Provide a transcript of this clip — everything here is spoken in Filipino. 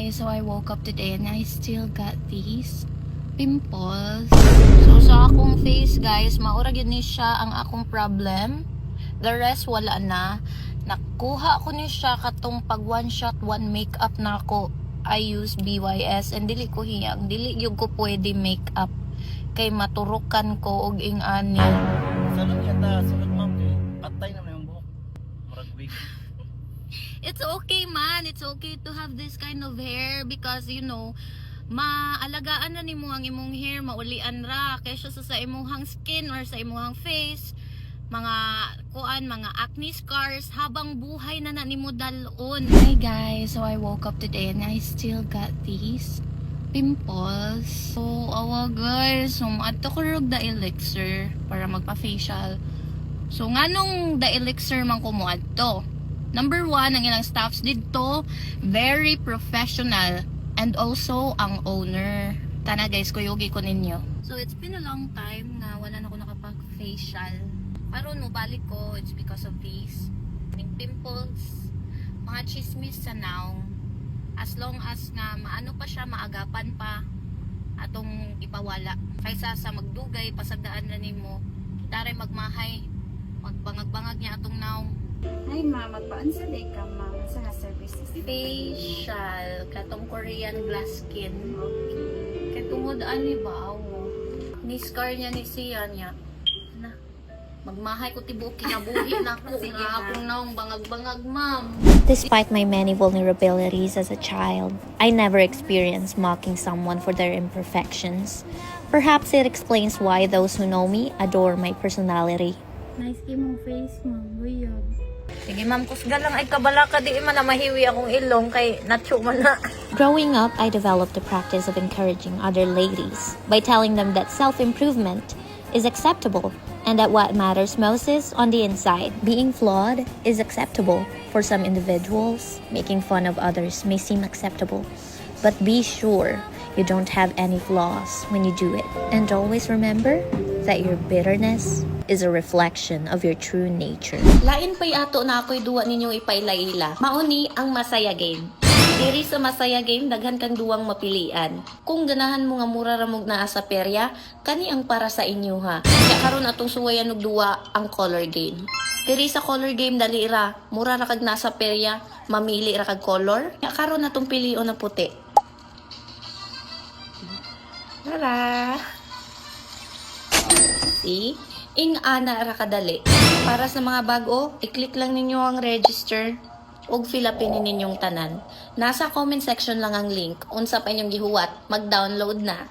guys, so I woke up today and I still got these pimples. So sa akong face guys, maura gyud ni siya ang akong problem. The rest wala na. Nakuha ko ni siya katong pag one shot one makeup na ako. I use BYS and dili ko hiyang, dili gyud ko pwede makeup kay maturukan ko og ing-ani. Salon yata, sulod ma'am kay patay na yung buhok. Murag wig. It's okay man, it's okay to have this kind of hair because you know, maalagaan na nimo ang imong hair, maulian ra kaysa sa imong skin or sa imong face, mga kuan, mga acne scars habang buhay na nimo dalon. Hi guys, so I woke up today and I still got these pimples. So awa guys, so adto ko rog the elixir para magpa-facial. So nganong the elixir man ko mo adto? Number 1, ang ilang staffs dito, very professional. And also, ang owner. Tana guys, kuyogi ko ninyo. So, it's been a long time na wala na ako nakapag-facial. Paron mo, balik ko, it's because of these. May pimples, mga chismis sa naong. As long as nga, maano pa siya, maagapan pa, atong ipawala. Kaysa sa magdugay, pasagdaan na nimo, taray magmahay, magbangag-bangag niya atong naong. Hi ma, magpaan sa day ka ma sa services. Facial, katong Korean glass skin. Kaya tungod ani ba? Ni scar niya ni siya niya. Na, magmahay ko tibuok kinabuhi na ko. Nga akong naong bangag-bangag ma'am. Despite my many vulnerabilities as a child, I never experienced mocking someone for their imperfections. Perhaps it explains why those who know me adore my personality. Nice imong face ma, buyog. Sige ma'am, kusga lang ay kabala ka di man na mahiwi akong ilong kay nacho man na. Growing up, I developed the practice of encouraging other ladies by telling them that self-improvement is acceptable and that what matters most is on the inside. Being flawed is acceptable for some individuals. Making fun of others may seem acceptable, but be sure you don't have any flaws when you do it. And always remember that your bitterness is a reflection of your true nature. Lain pa'y ato na ako'y duwa ninyong ipailaila. Mauni ang Masaya Game. Diri sa Masaya Game, daghan kang duwang mapilian. Kung ganahan mo nga mura ramog naa sa perya, kani ang para sa inyo ha. Kaya karon atong suwayan og duwa ang color game. Diri sa color game dali ra, mura ra kag nasa perya, mamili ra kag color. Kaya karon atong pilion na puti. Tara. See? Ing-ana ra kadali. Para sa mga bago, i-click lang ninyo ang register ug fill upin ninyong tanan. Nasa comment section lang ang link. Unsa pa inyong gihuwat, mag-download na.